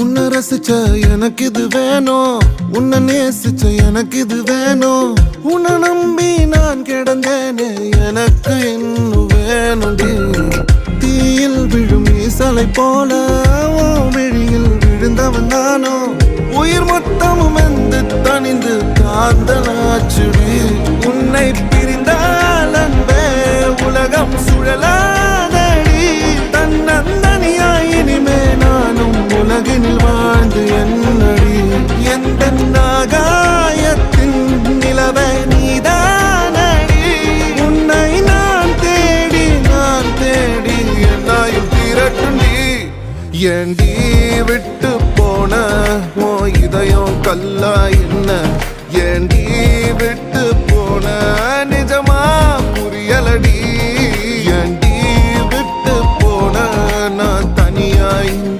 உன்னை ரசிச்ச எனக்கு இது வேணும், உன்னை நேசிச்ச எனக்கு இது வேணும். உன்னை நம்பி நான் கிடந்தேனே எனக்கு இன்னும் வேணும்டி. தீயில் விழும் ஈசலை போல விழியில் விழுந்தவன் நானோ. உயிர் மொத்தமும் எந்த தனிந்து காந்தலாச்சுடி. உன்னை பிரிந்தால் அன்பே உலகம் சுழலாதடி. தன்னந்தனியாய் இனிமே நானும் உலகினில் வாழ்ந்து என்னடி. எந்த நாகாயத்தின் நிலவை நீதானடி. உன்னை நான் தேடி என்னாயும் திரட்டுண்டி. ஏண்டி விட்டு போன ஓ இதயம் கல்லா என்ன? ஏண்டி விட்டு போன நிஜமா புரியலடி.